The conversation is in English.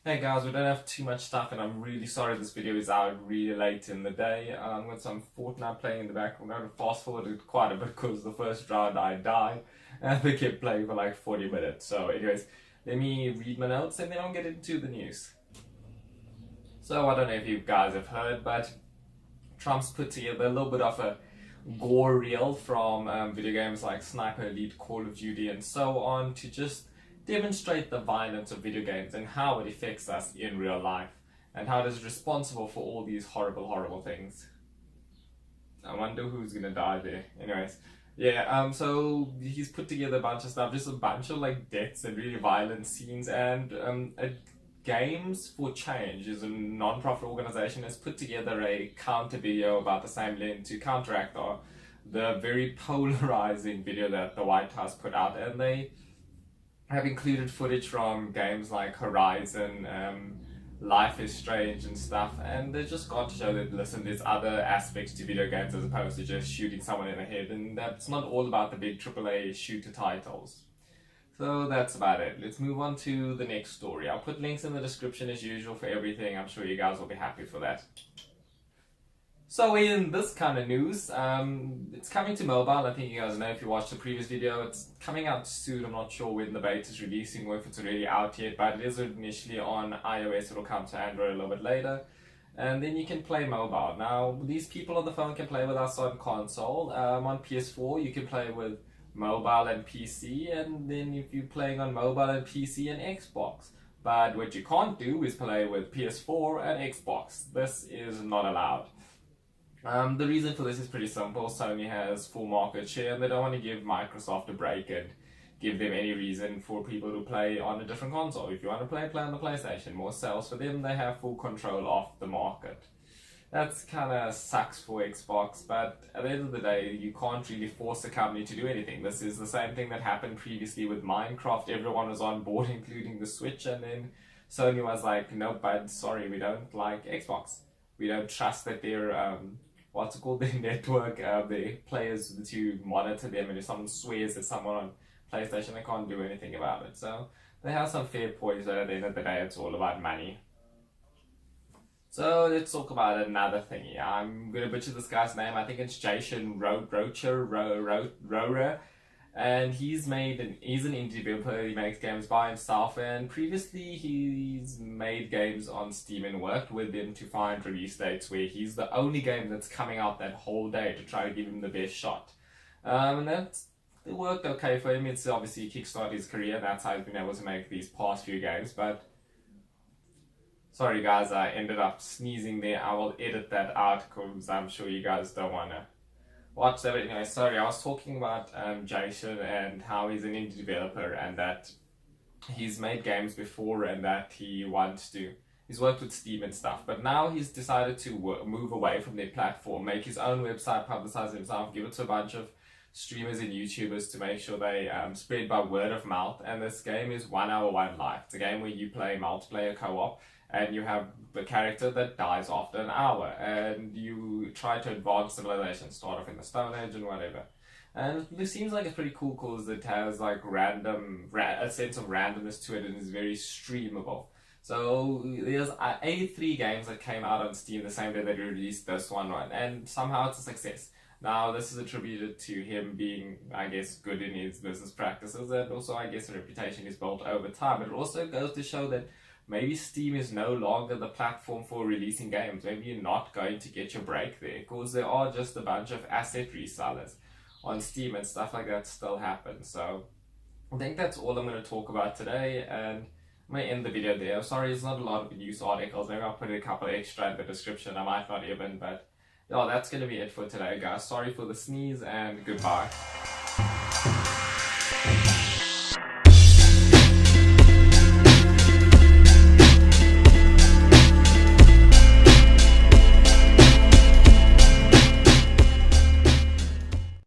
Hey guys, we don't have too much stuff and I'm really sorry this video is out really late in the day. With some Fortnite playing in the background. I'm going to fast forward it quite a bit because the first round I died and they kept playing for like 40 minutes. So anyways, let me read my notes and then I'll get into the news. So I don't know if you guys have heard, but Trump's put together a little bit of a gore reel from video games like Sniper Elite, Call of Duty and so on to just demonstrate the violence of video games and how it affects us in real life and how it is responsible for all these horrible things. I wonder who's gonna die there. Anyways, yeah, so he's put together a bunch of stuff, just a bunch of like deaths and really violent scenes, and Games for Change is a non-profit organization has put together a counter video about the same length to counteract the very polarizing video that the White House put out, and they have included footage from games like Horizon, Life is Strange and stuff, and they just got to show that, listen, there's other aspects to video games as opposed to just shooting someone in the head, and that's not all about the big AAA shooter titles. So that's about it. Let's move on to the next story. I'll put links in the description as usual for everything. I'm sure you guys will be happy for that. So in this kind of news, it's coming to mobile. I think you guys know if you watched the previous video. It's coming out soon. I'm not sure when the beta is releasing or if it's already out yet, but it is initially on iOS. It'll come to Android a little bit later. And then you can play mobile. Now, these people on the phone can play with us on console. On PS4, you can play with mobile and PC, and then if you're playing on mobile and PC and Xbox. But what you can't do is play with PS4 and Xbox. This is not allowed. The reason for this is pretty simple. Sony has full market share and they don't want to give Microsoft a break and give them any reason for people to play on a different console. If you want to play on the PlayStation. More sales for them, they have full control of the market. That's kind of sucks for Xbox, but at the end of the day, you can't really force a company to do anything. This is the same thing that happened previously with Minecraft. Everyone was on board, including the Switch, and then Sony was like, no, bud, sorry, we don't like Xbox. We don't trust that their what's it called, their network, the players to monitor them, and if someone swears at someone on PlayStation, they can't do anything about it. So they have some fair points, but at the end of the day, it's all about money. So let's talk about another thing here. I'm gonna butcher this guy's name. I think it's Jason Rohrer, and he's an indie developer. He makes games by himself, and previously he's made games on Steam and worked with them to find release dates where he's the only game that's coming out that whole day to try to give him the best shot. And it worked okay for him. It's obviously kickstarted his career. That's how he's been able to make these past few games, but sorry guys, I ended up sneezing there. I will edit that out because I'm sure you guys don't want to watch that. But anyway, sorry, I was talking about Jason and how he's an indie developer and that he's made games before and that he's worked with Steam and stuff. But now he's decided to move away from their platform, make his own website, publicize himself, give it to a bunch of streamers and YouTubers to make sure they spread by word of mouth. And this game is 1 hour, 1 life. It's a game where you play multiplayer co-op and you have a character that dies after an hour, and you try to advance civilization, start off in the Stone Age and whatever. And it seems like it's pretty cool because it has like a sense of randomness to it and is very streamable. So there's 83 games that came out on Steam the same day they released this one, and somehow it's a success. Now, this is attributed to him being, I guess, good in his business practices, and also, I guess, a reputation is built over time. But it also goes to show that maybe Steam is no longer the platform for releasing games. Maybe you're not going to get your break there because there are just a bunch of asset resellers on Steam and stuff like that still happen. So I think that's all I'm going to talk about today, and I'm going to end the video there. I'm sorry, it's not a lot of news articles. Maybe I'll put a couple extra in the description. I might not even, but yeah, that's going to be it for today, guys. Sorry for the sneeze and goodbye.